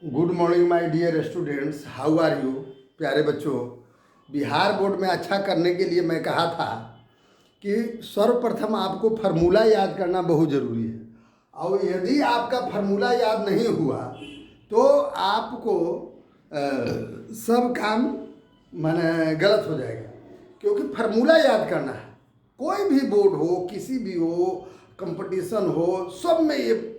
Good morning my dear students, how are you. प्यारे बच्चों, Bihar board में अच्छा करने के लिए मैं कहा था कि सर्वप्रथम आपको फार्मूला याद करना बहुत ज़रूरी है। और यदि आपका फार्मूला याद नहीं हुआ तो आपको सब काम माने गलत हो जाएगा, क्योंकि फार्मूला याद करना है। कोई भी बोर्ड हो, किसी भी हो, कंपटीशन हो, सब में ये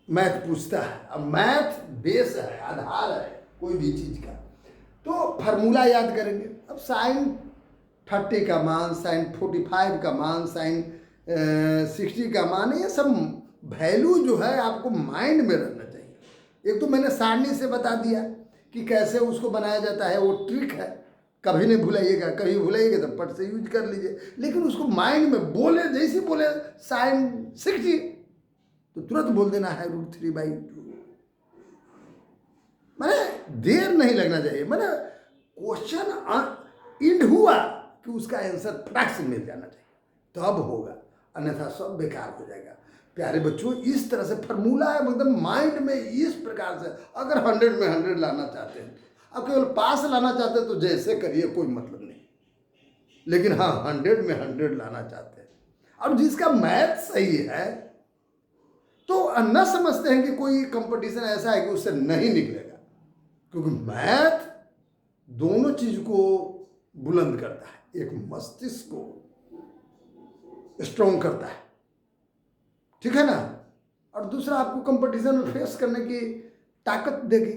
मैथ पूछता है। अब मैथ बेस है, आधार है कोई भी चीज़ का। तो फार्मूला याद करेंगे। अब साइन 30 का मान, साइन 45 का मान, साइन 60 का मान, ये सब वैल्यू जो है आपको माइंड में रखना चाहिए। एक तो मैंने सारणी से बता दिया कि कैसे उसको बनाया जाता है, वो ट्रिक है, कभी नहीं भुलाइएगा। कभी भुलाइएगा तो पट से यूज कर लीजिए, लेकिन उसको माइंड में बोले, जैसे बोले साइन 60 तो तुरंत बोल देना है √3/2। मैंने देर नहीं लगना चाहिए। मैंने क्वेश्चन इंड हुआ कि उसका आंसर फटाक से मिल जाना चाहिए, तब होगा, अन्यथा सब बेकार हो जाएगा। प्यारे बच्चों, इस तरह से फार्मूला है, मतलब माइंड में इस प्रकार से। अगर 100 में 100 लाना चाहते हैं, अब केवल पास लाना चाहते हैं तो जैसे करिए, कोई मतलब नहीं। लेकिन हाँ, 100 में 100 लाना चाहते हैं और जिसका मैथ सही है तो न समझते हैं कि कोई कंपटीशन ऐसा है कि उससे नहीं निकलेगा, क्योंकि मैथ दोनों चीज को बुलंद करता है। एक मस्तिष्क को स्ट्रॉन्ग करता है, ठीक है ना, और दूसरा आपको कंपटीशन में फेस करने की ताकत देगी।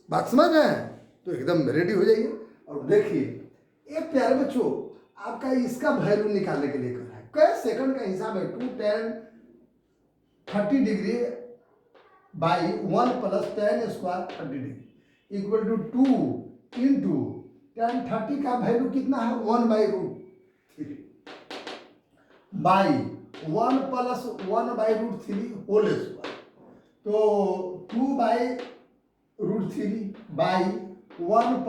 बात समझ रहे हैं? तो एकदम रेडी हो जाइए। और देखिए, एक प्यारे बच्चों, आपका इसका वैल्यू निकालने के लिए कर रहा है। कै सेकंड का हिसाब है? 2 tan 30 degree by 1 + tan square 30 degree equal to 2 into tan 30 का वैल्यू कितना है? 1/√3 बाई 1 + 1/√3 होल स्क्वायर। तो 2/√3 बाई 1 +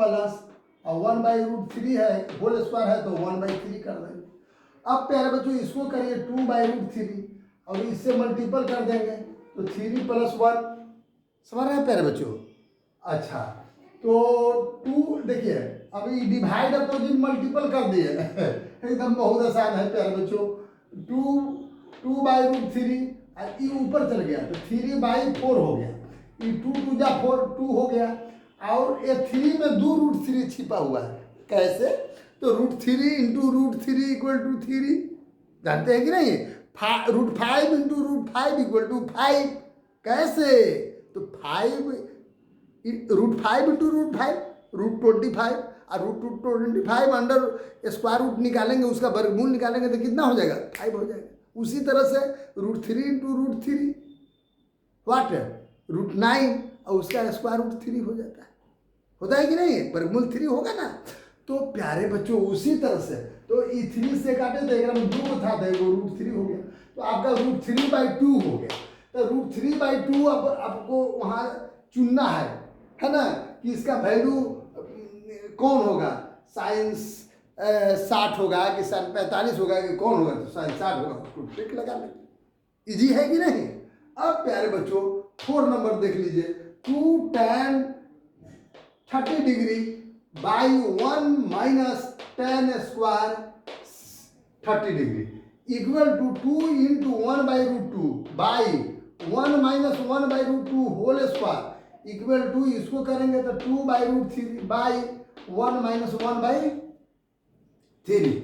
1/√3 है, होल स्क्वायर है तो 1/3 कर देंगे। अब प्यारे बच्चों, इसको करिए 2/√3 और इससे मल्टीपल कर देंगे तो 3 + 1। समझ रहे हैं प्यारे बच्चों? अच्छा, तो 2 देखिए, अभी डिवाइड अपोजिट मल्टीपल कर दिए एकदम बहुत आसान है प्यारे बच्चों। 2/√3 ये ऊपर चल गया तो 3/4 हो गया। ये 2 2 जा 4, 2 हो गया। और ये 3 में 2 √3 छिपा हुआ है। कैसे? तो √3 इंटू √3 इक्वल टू 3, जानते हैं कि नहीं? √5 इंटू √5 इक्वल टू 5। कैसे? तो 5 √5 इंटू √5 √25 और √25 अंडर स्क्वायर रूट निकालेंगे, उसका वर्गमूल निकालेंगे तो कितना हो जाएगा? 5 हो जाएगा। उसी तरह से √3 इंटू √3 वाट √9 और उसका स्क्वायर √3 हो जाता है। होता है कि नहीं? वर्गमूल 3 होगा ना। तो प्यारे बच्चों, उसी तरह से तो 3 से काटे तो एक 2 था, तो √3 हो गया। तो आपका √3/2 हो गया। तो √3/2 अब आपको वहाँ चुनना है ना, कि इसका वैल्यू कौन होगा? साइन 60 होगा कि साइन 45 होगा कि कौन होगा? तो साइन 60 होगा, उसको टिक लगा लेंगे। इजी है कि नहीं? अब प्यारे बच्चों, 4 नंबर देख लीजिए। 2 tan 30 degree by 1 - tan square 30 degree equal to 2 into 1/√2 by 1 - 1/√2 whole square equal to, इसको करेंगे तो 2/√3 बाई 1 - 1/3।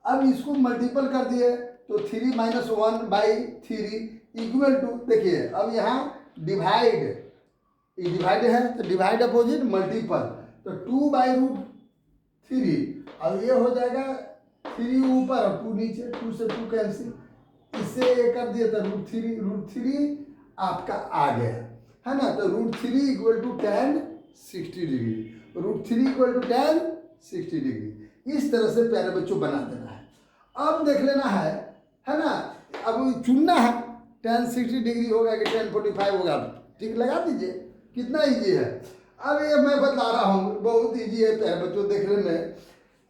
अब इसको मल्टीपल कर दिए तो 3 - 1/3 इक्वल टू, देखिए अब यहाँ डिवाइड है तो डिवाइड अपोजिट मल्टीपल, तो 2/√3 और ये हो जाएगा 3 ऊपर और 2 नीचे, 2 से 2 कैंसिल, इससे ये कर दिए तो √3 आपका आ गया है ना। तो √3 equal to tan 60 degree, √3 equal to tan 60 degree. इस तरह से प्यारे बच्चों बना देना है। अब देख लेना है ना। अब चुनना है tan 60 डिग्री होगा कि tan 45 होगा, ठीक लगा दीजिए। कितना इजी है। अब ये मैं बता रहा हूँ, बहुत इजी है प्यारे बच्चों देखने में।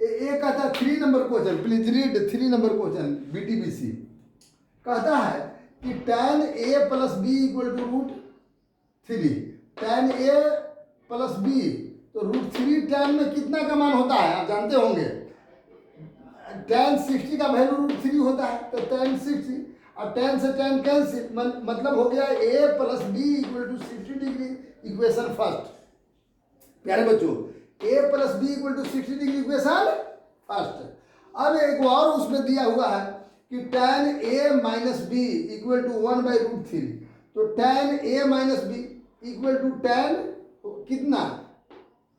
एक कहता है 3 number question, please read 3 number question BTBC। कहता है कि tan A + B equal to 3 tan a plus B, तो √3 tan में कितना का मान होता है आप जानते होंगे, tan 60 का वैल्यू √3 होता है, तो tan 60 और tan से tan कैंसिल, मतलब हो गया a plus B equal to 60 degree, equation first. प्यारे बच्चों a plus B equal to 60 degree equation first. अब एक और उसमें दिया हुआ है कि tan a minus B equal to 1/√3, तो tan a minus B equal to tan कितना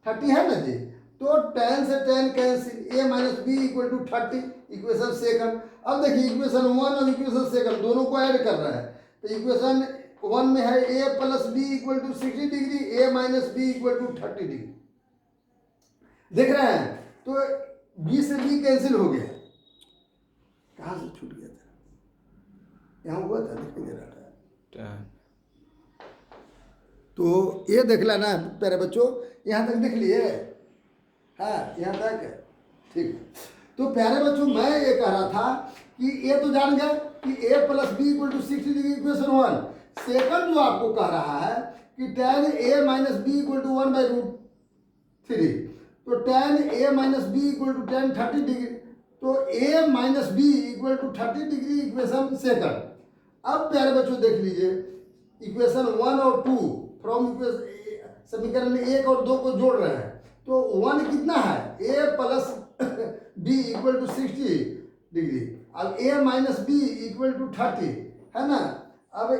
30 है ना जी, तो tan से tan cancel, a minus B equal to 30, equation second. अब देखिए इक्वेशन 1 और इक्वेशन सेकंड दोनों को ऐड कर रहा है, तो इक्वेशन 1 में है a plus B equal to 60 degree, a minus B equal to 30 degree, देख रहे हैं, तो b से b कैंसिल हो गया, कहाँ से छूट गया था, यहाँ हुआ था, दिखाई दे रहा था, तो ये देख लेना प्यारे बच्चों, यहाँ तक देख लिए, हाँ यहाँ तक ठीक। तो प्यारे बच्चों मैं ये कह रहा था कि ये तो जान गए कि a plus B equal to 60 degree equation 1। Second जो आपको कह रहा है कि tan a minus B equal to 1/√3, तो tan a minus B equal to tan 30 degree, तो a minus B equal to 30 degree equation second. अब प्यारे बच्चों देख लीजिए इक्वेशन 1 और 2 फ्रॉम समीकरण 1 और 2 को जोड़ रहे हैं, तो 1 कितना है a plus B equal to 60 degree, अब a minus B equal to 30 है ना। अब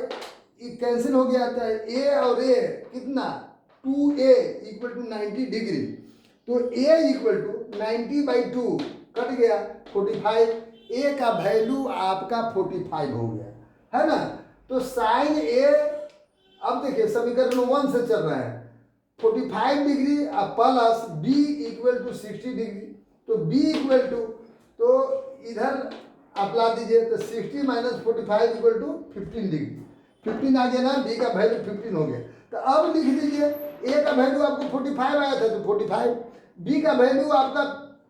ये कैंसिल हो गया था, a और a कितना 2a इक्वल टू 90 डिग्री, तो a इक्वल टू 90/2 कट गया 45, a का वैल्यू आपका 45 हो गया है ना। तो साइन a, अब देखिए समीकरण 1 से चल रहा है, 45 degree plus b equal to 60 degree, तो b इक्वल टू, तो इधर आप ला दीजिए, तो 60 माइनस 45 इक्वल टू 15 डिग्री, 15 आ गया ना, b का वैल्यू 15 हो गया। तो अब लिख दीजिए a का वैल्यू आपको 45 आया था तो 45, b का वैल्यू आपका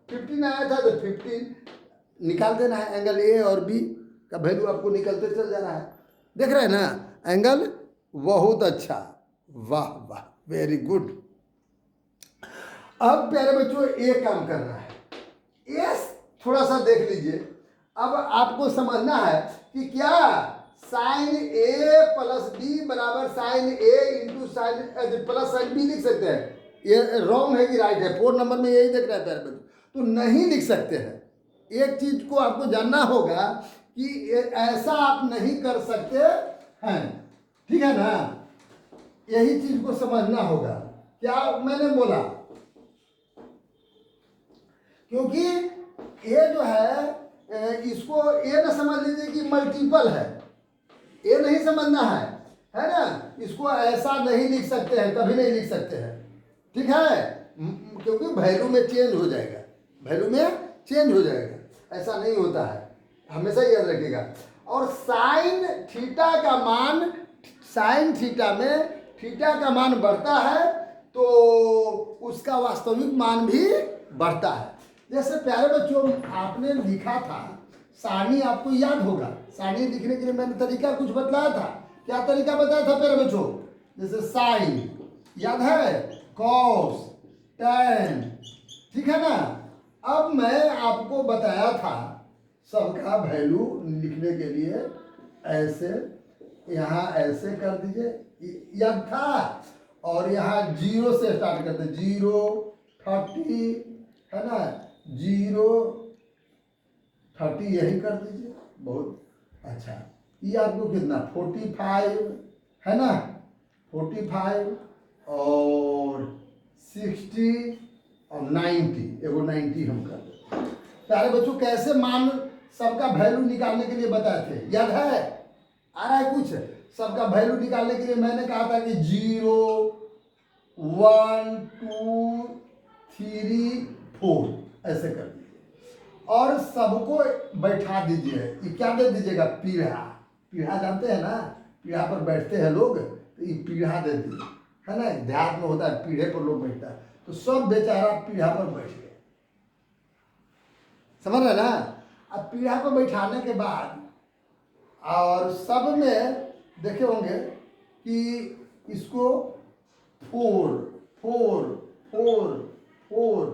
15 आया था तो 15 निकाल देना है, एंगल a और b का वैल्यू आपको निकलते चल जा रहा है, देख रहे हैं ना एंगल, बहुत अच्छा, वाह वाह वेरी गुड। अब प्यारे बच्चों एक काम करना है, ये थोड़ा सा देख लीजिए, अब आपको समझना है कि क्या साइन a प्लस बी बराबर sine a into sine plus sine B लिख सकते हैं, ये रॉन्ग है कि राइट है, 4 नंबर में यही देख रहा है प्यारे बच्चों, तो नहीं लिख सकते हैं। एक चीज को आपको जानना होगा कि ऐसा आप नहीं कर सकते हैं, ठीक है ना, यही चीज को समझना होगा। क्या मैंने बोला, क्योंकि ये जो है इसको ये ना समझ लीजिए कि मल्टीपल है, ये नहीं समझना है ना, इसको ऐसा नहीं लिख सकते हैं, कभी नहीं लिख सकते हैं, ठीक है, क्योंकि वैल्यू में चेंज हो जाएगा, वैल्यू में चेंज हो जाएगा, ऐसा नहीं होता है, हमेशा याद रखिएगा। और साइन थीटा का मान, साइन थीटा में थीटा का मान बढ़ता है तो उसका वास्तविक मान भी बढ़ता है। जैसे प्यारे बच्चों आपने लिखा था सारणी, आपको याद होगा, सारणी लिखने के लिए मैंने तरीका कुछ बतलाया था, क्या तरीका बताया था प्यारे बच्चों, जैसे साइन याद है, कॉस, टैन, ठीक है ना। अब मैं आपको बताया था सबका वैल्यू लिखने के लिए ऐसे, यहाँ ऐसे कर दीजिए याद था, और यहाँ 0 से स्टार्ट करते, 0 30 है ना, 0 30 यही कर दीजिए, बहुत अच्छा। ये आपको कितना 45 है ना, 45 और 60 और 90, एगो 90 हम कर दें। प्यारे बच्चों कैसे मान सबका वैल्यू निकालने के लिए बताए थे, याद है, आ रहा है कुछ, सबका वैल्यू निकालने के लिए मैंने कहा था कि 0 1 2 3 4 ऐसे कर दीजिए और सबको बैठा दीजिए, ये क्या दे दीजिएगा, पीढ़ा, पीढ़ा जानते हैं ना, पीढ़ा पर बैठते हैं लोग, तो ये पीढ़ा दे दीजिए, है ना, देहात में होता है पीढ़े पर लोग बैठता है, तो सब बेचारा पीढ़ा पर बैठ गए, समझ रहे ना। अब पीढ़ा पर बैठाने के बाद और सब में देखे होंगे कि इसको 4 4 4 4,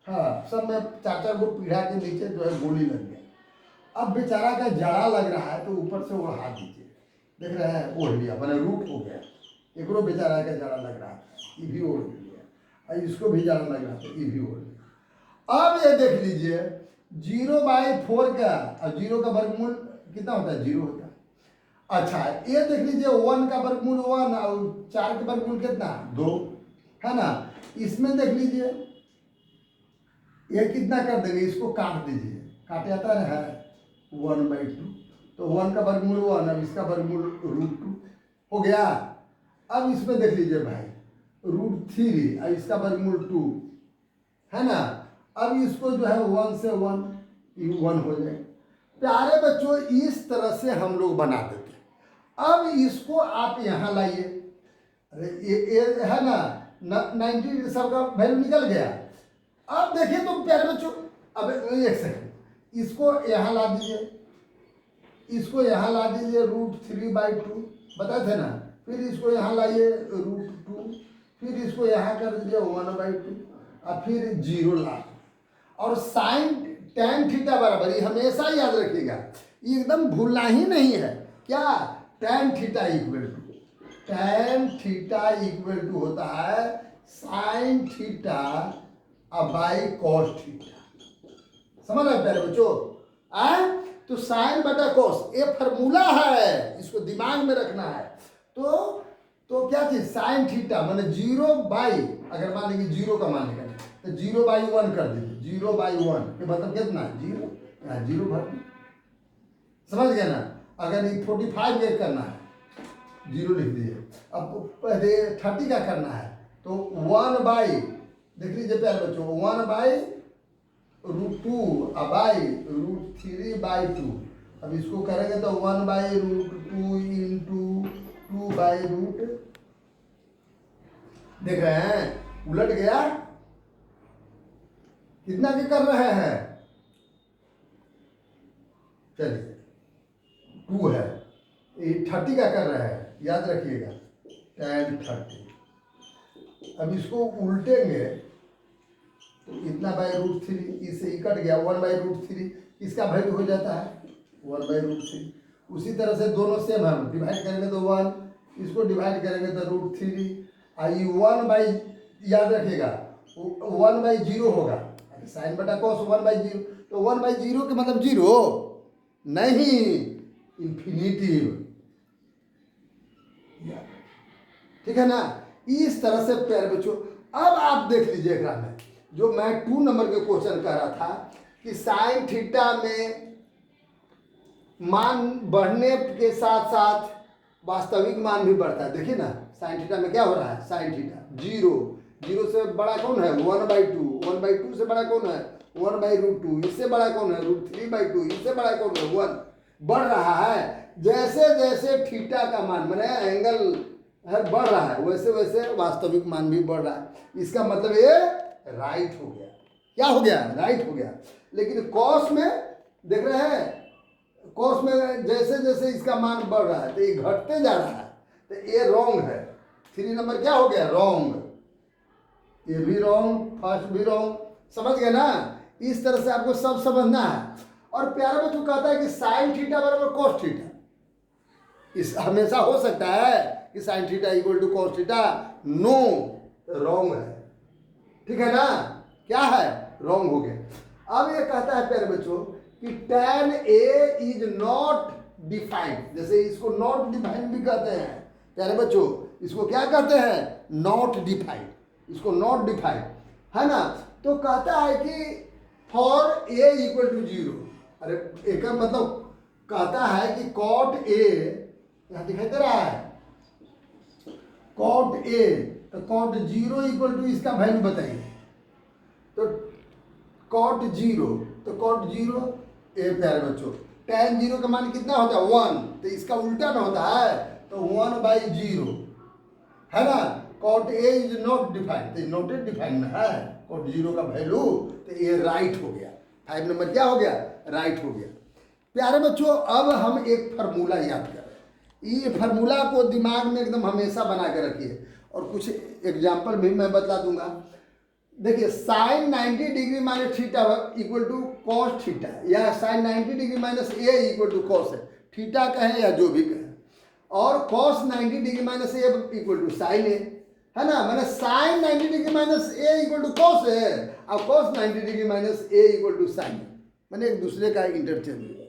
हाँ सब में 4 को पीढ़ा के नीचे जो है गोली लग गया। अब बेचारा का जड़ा लग रहा है तो ऊपर से ओढ़ा दीजिए, देख रहे हैं, ओढ़ लिया, मैंने रूट हो गया। एकरो बेचारा का जड़ा लग रहा है, ये भी ओढ़ लिया, और इसको भी जड़ा लग रहा था, ये भी ओढ़ लिया। अब ये देख लीजिए 0/4 का, और 0 का वर्गमूल कितना होता है, 0 होता है। अच्छा ये देख लीजिए 1 का वर्गमूल 1 और 4 का वर्गमूल कितना, 2 है ना। इसमें देख लीजिए ये कितना कर देंगे, इसको काट दीजिए, काट जाता है 1/2, तो 1 का वर्गमूल 1 और इसका वर्गमूल √2 हो गया। अब इसमें देख लीजिए भाई √3 और इसका वर्गमूल 2 है ना। अब इसको जो है 1 से 1 हो जाए। प्यारे बच्चों इस तरह से हम लोग बना देते हैं। अब इसको आप यहाँ लाइए, अरे ये है ना 90 सबका वैल्यू निकल गया। अब देखिए तो प्यारे बच्चों, अब एक सेकंड, इसको यहाँ ला दीजिए, इसको यहाँ ला दीजिए √3/2 बताए थे ना। फिर इसको यहाँ लाइए √2, फिर इसको यहाँ कर दीजिए 1/2 और फिर 0 ला, और साइन tan थीटा बराबर, ये हमेशा याद रखिएगा, ये एकदम भूलना ही नहीं है। क्या tan थीटा इक्वल टू होता है sine theta by cos theta. समझ रहे प्यारे बच्चों, तो साइन बटा कॉस ये फॉर्मूला है, इसको दिमाग में रखना है। तो क्या चीज, साइन थीटा माने 0/, अगर मान लीजिए 0 का मान लेंगे तो 0/1 कर दीजिए, 0/1 के मतलब कितना, 0, यहाँ 0 भर, समझ गए ना। अगर ये 45 का करना है 0 लिख दीजिए। अब पहले 30 का करना है तो 1/, देख लीजिए प्यारे बच्चों, 1/√2 √3/2। अब इसको करेंगे तो 1/√2 इंटू 2/√, देख रहे हैं उलट गया, कितना के कर रहे हैं, चलिए 2 है, ये 30 का कर रहे हैं, याद रखिएगा tan 30। अब इसको उल्टेंगे तो इतना √3, इससे ही कट गया 1/√3, इसका वैल्यू हो जाता है 1/√3। उसी तरह से दोनों सेम हम डिवाइड करेंगे तो 1, इसको डिवाइड करेंगे तो √3, आई 1/, याद रखिएगा 1/0 होगा, साइन बटा कॉस 1/0, तो 1/0 के मतलब 0 नहीं, इंफिनिटिव, ठीक है ना। इस तरह से प्यारे बच्चों अब आप देख लीजिए में जो मैं 2 नंबर के क्वेश्चन कह रहा था कि साइन थीटा में मान बढ़ने के साथ साथ वास्तविक मान भी बढ़ता है। देखिए ना साइन थीटा में क्या हो रहा है, साइन थीटा 0 से बड़ा कौन है 1/2, 1/2 से बड़ा कौन है 1/√2, इससे बड़ा कौन है √3/2, इससे बड़ा कौन है 1, बढ़ रहा है। जैसे जैसे थीटा का मान माने एंगल है बढ़ रहा है, वैसे वैसे वास्तविक मान भी बढ़ रहा है। इसका मतलब ये राइट हो गया, क्या हो गया, राइट हो गया। लेकिन कॉस में देख रहे हैं, कॉस में जैसे जैसे इसका मान बढ़ रहा है तो ये घटते जा रहा है, तो ये रॉन्ग है। 3 नंबर क्या हो गया, रॉन्ग, ये भी रॉन्ग, फर्स्ट भी रॉन्ग, समझ गए ना। इस तरह से आपको सब समझना है। और प्यारा बच्चों कहता है कि साइन थीटा बराबर कॉस थीटा, इस हमेशा हो सकता है कि sine theta equal to cos theta, no, wrong है, ठीक है ना, क्या है, रॉन्ग हो गया। अब ये कहता है प्यारे बच्चों कि tan A is not defined, जैसे इसको नॉट डिफाइंड भी कहते हैं प्यारे बच्चों, इसको क्या कहते हैं, नॉट डिफाइंड, इसको नॉट डिफाइंड है ना। तो कहता है कि फॉर A इक्वल टू 0, अरे एक मतलब कहता है कि cot A, यहाँ दिखाई दे रहा है cot A, तो cot 0 इक्वल टू इसका वैल्यू बताइए, तो cot 0, तो cot 0 ए प्यारे बच्चों tan 0 का मान कितना होता है 1, तो इसका उल्टा ना होता है, तो 1/0 है ना। cot A is not defined, तो नॉट डिफाइंड है cot 0 का वैल्यू, तो ये राइट हो गया, 5 नंबर क्या हो गया, राइट हो गया। प्यारे बच्चों अब हम एक फार्मूला याद करें, ये फार्मूला को दिमाग में एकदम हमेशा बना के रखिए। और कुछ एग्जाम्पल भी मैं बता दूंगा। देखिए sine 90 degree minus theta equal to cos theta, या sine 90 degree minus A equal to cos है, थीटा कहें या जो भी कहें, और cos 90 degree minus A equal to sine A, है ना। मैंने sine 90 degree minus A equal to cos है और cos 90 degree minus A equal to sine, मैंने एक दूसरे का इंटरचेंज हो जाता है।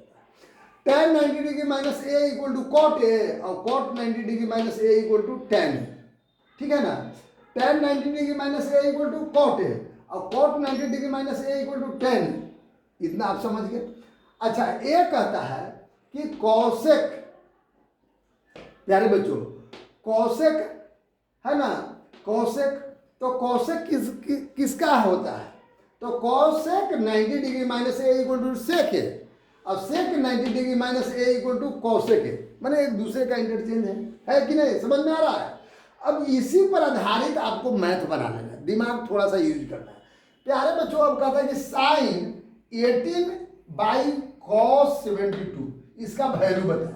tan 90 degree minus A equal to cot A और cot 90 degree minus A equal to tan, ठीक है ना। tan 90 degree minus A equal to cot A और cot 90 degree minus A equal to tan, इतना आप समझ गए। अच्छा, ए कहता है कि कॉसेक, प्यारे बच्चों कॉसेक है ना, कॉसेक, तो कॉसेक किसका होता है, तो cosec 90 degree minus A equal to sec है और sec 90 degree minus A equal to cosec है, मैंने एक दूसरे का इंटरचेंज है कि नहीं, समझ में आ रहा है। अब इसी पर आधारित आपको मैथ बनाना है, दिमाग थोड़ा सा यूज करना है। प्यारे बच्चों अब कहता है कि साइन 18 बाई कॉस 72, इसका वैल्यू बताए।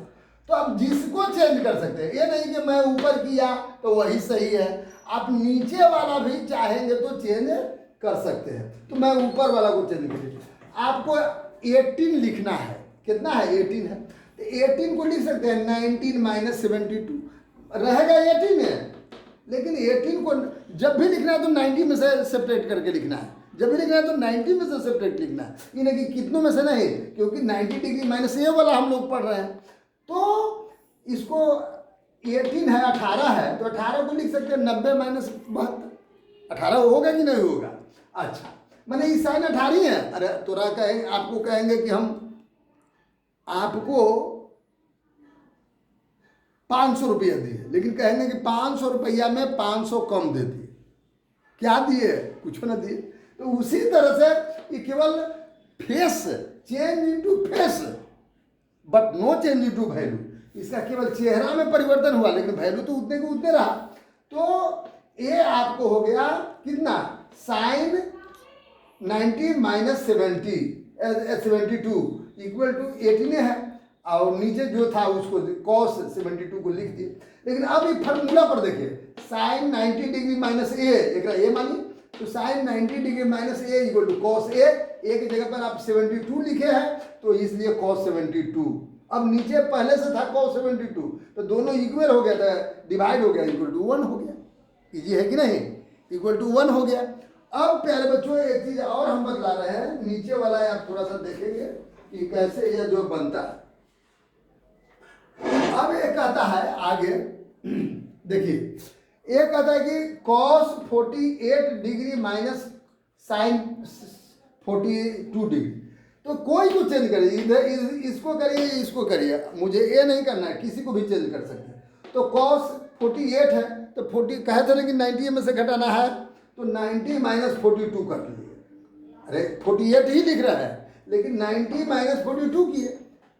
तो आप जिसको चेंज कर सकते हैं, ये नहीं कि मैं ऊपर किया तो वही सही है, आप नीचे वाला भी चाहेंगे तो चेंज कर सकते हैं। तो मैं ऊपर वाला को चेंज करिए, आपको 18 लिखना है, कितना है 18 है, तो 18 को लिख सकते हैं 19 माइनस 72 रहेगा 18 है, लेकिन 18 को जब भी लिखना है तो 90 में से सेपरेट करके लिखना है, जब भी लिखना है तो 90 में से सेपरेट लिखना है, ये नहीं कि कितनों में से नहीं, क्योंकि 90 डिग्री माइनस ए वाला हम लोग पढ़ रहे हैं। तो इसको 18 है 18 है तो 18 को लिख सकते हैं 90 माइनस 72, 18 होगा कि नहीं होगा। अच्छा, मैंने इस साइन 18 है, अरे तोरा कहेंगे, आपको कहेंगे कि हम आपको 500 रुपया दिए, लेकिन कहेंगे कि 500 रुपया में 500 कम दे दिए, क्या दिए, कुछ ना दिए। तो उसी तरह से ये केवल face change into face but no change into value, इसका केवल चेहरा में परिवर्तन हुआ लेकिन वैल्यू तो उतने को उतने रहा। तो ये आपको हो गया कितना, साइन 90 माइनस 72 इक्वल टू 18 है, और नीचे जो था उसको कॉस 72 को लिख दिए। लेकिन अब ये फार्मूला पर देखिए, साइन 90 डिग्री माइनस ए मानिए, तो sine 90 degree minus A equal to cos A की जगह पर आप 72 लिखे हैं तो इसलिए कॉस 72। अब नीचे पहले से था कॉस 72, तो दोनों इक्वल हो गया था, डिवाइड हो गया, इक्वल टू 1 हो गया। इजी है कि नहीं, इक्वल टू 1 हो गया। अब प्यारे बच्चों एक चीज और हम बतला रहे हैं, नीचे वाला आप थोड़ा सा देखेंगे कि कैसे यह जो बनता है। अब ये कहता है आगे देखिए, ये कहता है कि cos 48 degree minus sine 42 degree, तो कोई को चेंज करिए, इधर इसको करिए इसको करिए, मुझे ये नहीं करना है, किसी को भी चेंज कर सकते हैं। तो कॉस 48 है तो 40 कहे थे ना कि 90 में से घटाना है, तो 90 माइनस 42 कर लिए, अरे 48 ही लिख रहा है लेकिन 90 माइनस 42 किए,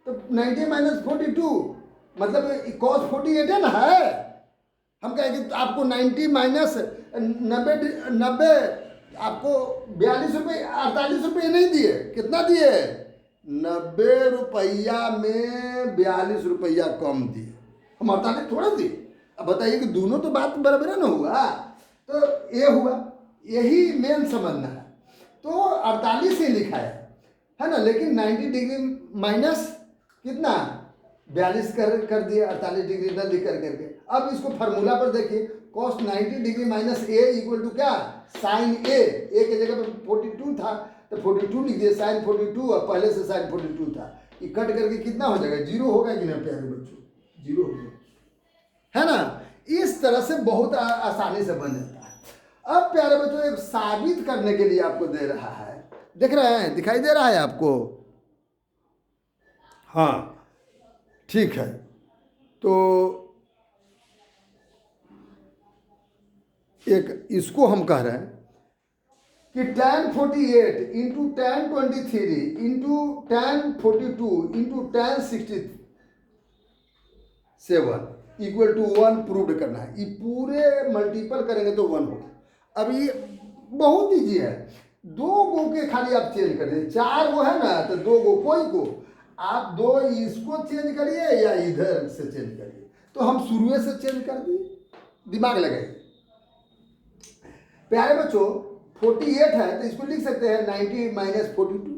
तो 90 माइनस 42 मतलब कॉस 48 है ना, है। हम कहें कि आपको 90 माइनस 90 आपको 42 रुपये 48 रुपये नहीं दिए, कितना दिए, 90 रुपया में 42 रुपया कम दिए, हम 48 थोड़ा दिए। अब बताइए कि दोनों तो बात बराबर ना हुआ, तो ये हुआ, यही मेन समझना है। तो 48 ही लिखा है ना, लेकिन 90 डिग्री माइनस कितना 42 कर दिए, 48 डिग्री न लिख करके। अब इसको फार्मूला पर देखिए, cos 90 degree minus A equal to क्या, साइन ए की जगह पर 42 था तो 42 लिख दिए, साइन 42 और पहले से साइन 42 था, ये कट करके कितना हो जाएगा, 0 होगा कि ना प्यारे बच्चों, 0 हो गया, है ना। इस तरह से बहुत आसानी से बन जाता है। अब प्यारे बच्चों एक साबित करने के लिए आपको दे रहा है, देख रहे हैं, दिखाई दे रहा है आपको, हाँ ठीक है। तो एक इसको हम कह रहे हैं कि tan 48 into tan 23 into tan 42 into tan 67 equal to 1 prove करना है। ये पूरे मल्टीपल करेंगे तो 1 होगा। अब ये बहुत ईजी है, 2 गो के खाली आप चेंज कर दीजिए, 4 गो है ना तो 2 गो, कोई को आप 2 इसको चेंज करिए या इधर से चेंज करिए, तो हम शुरू से चेंज कर दिए, दिमाग लगाइए। प्यारे बच्चों 48 है तो इसको लिख सकते हैं 90 माइनस 42,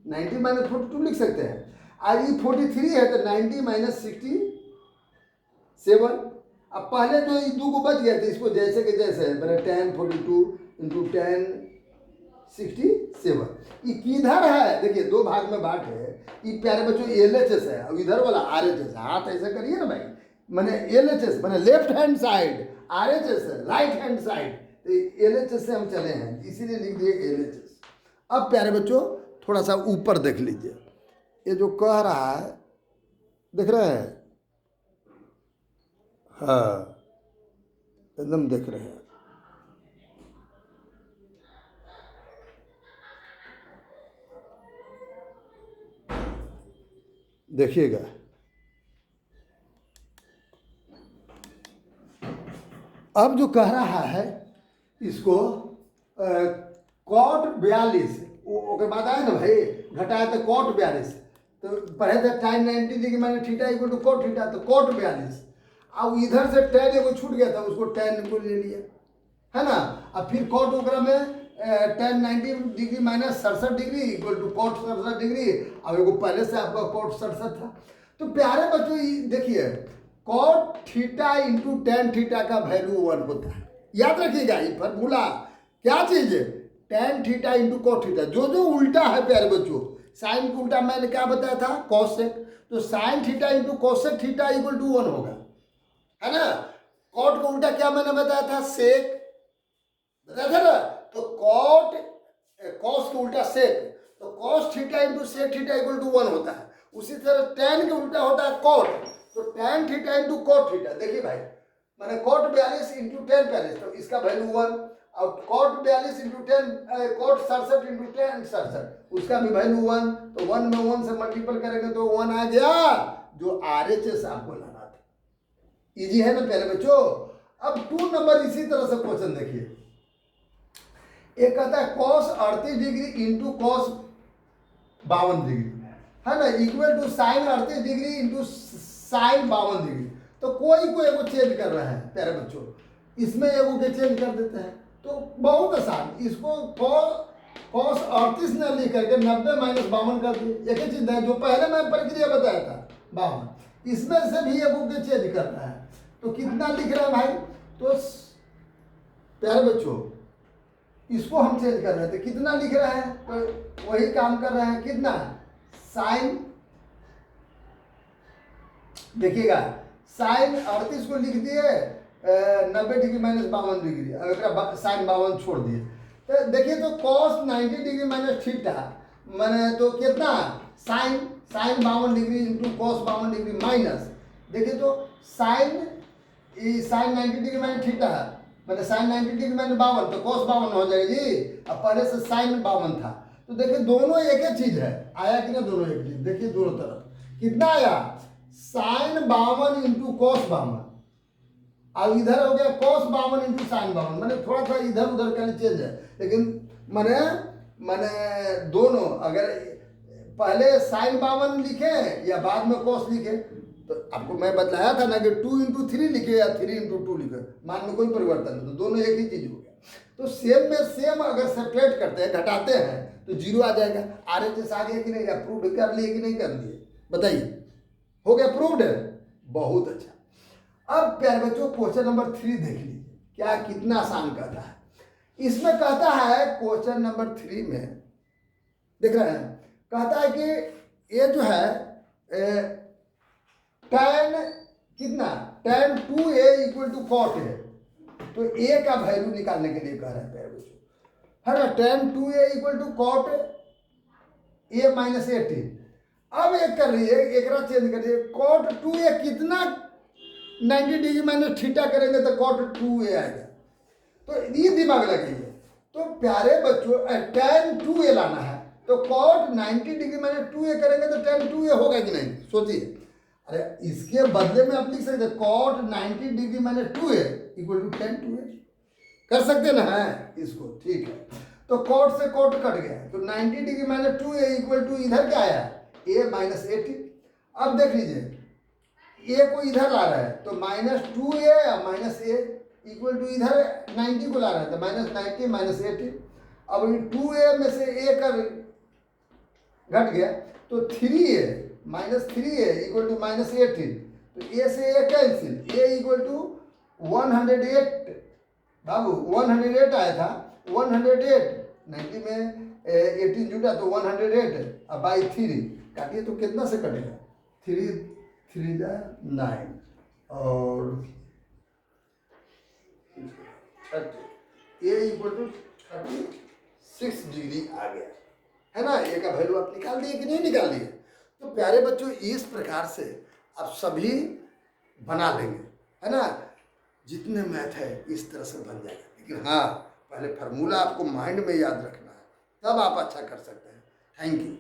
90 माइनस 42 लिख सकते हैं। और ये 43 है तो 90 माइनस 67। अब पहले जो ये 2 को बच गया था इसको जैसे के जैसे मैंने 10 42 इंटू 10 67। ये किधर है देखिए, 2 भाग में बांट है। ये प्यारे बच्चों LHS है और इधर वाला RHS है। हाथ ऐसा करिए ना भाई, मैंने LHS मैंने लेफ्ट हैंड साइड, RHS है राइट हैंड साइड, तो LHS से हम चले हैं इसीलिए लिख दिए LHS। अब प्यारे बच्चों थोड़ा सा ऊपर देख लीजिए, ये जो कह रहा है देख रहे हैं, हाँ एकदम देख रहे हैं। देखिएगा अब जो कह रहा है इसको कॉट 42 ओके बाद आए ना भाई, घटाया तो कॉट 42, तो पढ़े थे tan 90 degree minus theta equal to cot theta, तो कॉट 42। अब इधर से tan एगो छूट गया था उसको tan को ले लिया है ना। अब फिर कॉट ओकरा में tan 90 degree minus 67 degree equal to cot 67 degree. अब एगो पहले से आपका कॉट 67 था। तो प्यारे बच्चों देखिए cot theta into tan theta का वैल्यू 1 होता है। याद रखिएगा ये फॉर्मूला क्या चीज़ है, tan theta into cot theta. जो जो उल्टा है प्यारे बच्चों, साइन को उल्टा मैंने क्या बताया था कॉसेक, तो sine theta into cosec theta equal to 1 होगा है ना। कॉट को उल्टा क्या मैंने बताया था सेक, बताया था ना। तो कॉट कॉस को उल्टा सेक, तो cos theta into sec theta equal to 1 होता है। उसी तरह tan के उल्टा होता है कॉट, तो tan theta into cot theta. देखिए भाई मैंने कॉट 42 इंटू tan 42 तो इसका वैल्यू 1, और cot 42 into 10 cot 67 into tan 67 उसका भी वैल्यू 1, तो 1 में 1 से मल्टीपल करेंगे तो 1 आ गया, जो RHS आपको लाना था। इजी है ना प्यारे बच्चों। अब 2 नंबर इसी तरह से क्वेश्चन देखिए, एक कहता है cos 38 degree into cos 52 degree है ना equal to sine 38 degree into sine 52 degree. तो कोई को एगो चेंज कर रहा है प्यारे बच्चों, इसमें एगो के चेंज कर देते हैं तो बहुत आसान। इसको cos 38 न लिख करके 90 माइनस 52 कर दिए, एक ही चीज है जो पहले मैं प्रक्रिया बताया था 52, इसमें से भी एगो के चेंज करना है। तो कितना लिख रहे हैं भाई, तो प्यारे बच्चों इसको हम चेंज कर रहे थे, कितना लिख रहे हैं, तो वही काम कर रहे हैं। कितना साइन, देखिएगा साइन 38 को लिख दिए 90 डिग्री माइनस 52 डिग्री, अगर साइन 52 छोड़ दिए तो देखिए तो cos 90 डिग्री माइनस थीटा मैंने तो कितना sine 52 degree into cos 52 degree minus, देखिए तो साइन 90 डिग्री माइनस थीटा है मैंने साइन 90 डिग्री माइनस 52 तो cos 52 हो जाएगी। अब पहले से साइन 52 था, तो देखिए दोनों एक ही चीज है, आया कि ना दोनों एक चीज। देखिए दोनों तरफ कितना आया साइन 52 इंटू कॉस 52, अब इधर हो गया cos 52 इंटू साइन 52, मैंने थोड़ा सा इधर उधर का चेंज है, लेकिन मैंने दोनों अगर पहले साइन 52 लिखे या बाद में cos लिखे, तो आपको मैं बतलाया था ना कि 2 इंटू 3 लिखे या 3 इंटू 2 लिखे, मान में कोई परिवर्तन नहीं, तो दोनों एक ही चीज हो गया। तो सेम में सेम अगर सेपरेट करते हैं घटाते हैं तो 0 आ जाएगा। RHS आ गया कि नहीं, अप्रूव कर लिए कि नहीं कर लिए, बताइए हो गया अप्रूव्ड है, बहुत अच्छा। अब प्यारे बच्चों क्वेश्चन नंबर 3 देख लीजिए क्या कितना आसान कहता है। इसमें कहता है क्वेश्चन नंबर 3 में देख रहे हैं, कहता है कि ये जो है tan कितना tan 2a equal to cot है, तो a का वैल्यू निकालने के लिए कह रहे हैं प्यारे बच्चों है ना। tan 2a equal to cot a minus 18। अब एक कर रही है एक चेंज कर रही कॉट 2a कितना 90 डिग्री माइनस थीटा करेंगे तो कॉट 2a आएगा, तो ये दिमाग लगाइए। तो प्यारे बच्चों tan 2a लाना है तो कॉट 90 डिग्री माइनस 2a करेंगे तो tan 2a होगा कि नहीं, सोचिए। अरे इसके बदले में आप लिख सकते हैं cot 90 degree minus 2a equal to tan 2a, कर सकते ना है इसको, ठीक है। तो कॉट से कॉट कट गया तो 90 degree minus 2a equal to इधर क्या आया a माइनस 18। अब देख लीजिए ए को इधर ला रहा है तो -2a या -a इक्वल टू इधर 90 को ला रहा है तो -90 -80। अब 2a में से a का घट गया तो 3a -3a इक्वल टू -18। तो a से a cancel, a equal to 108 बाबू 108 आया था 108 90 में 18 जुटा तो 108 अब बाई 3 काटिए तो कितना से कटेगा 3 3 9 और ए इक्वल टू 36 डिग्री आ गया है ना। ए का वैल्यू आप निकाल दिए कि नहीं निकाल दिए। तो प्यारे बच्चों इस प्रकार से आप सभी बना लेंगे है ना। जितने मैथ है इस तरह से बन जाएगा, लेकिन हाँ पहले फार्मूला आपको माइंड में याद रखना है तब आप अच्छा कर सकते हैं। Thank you.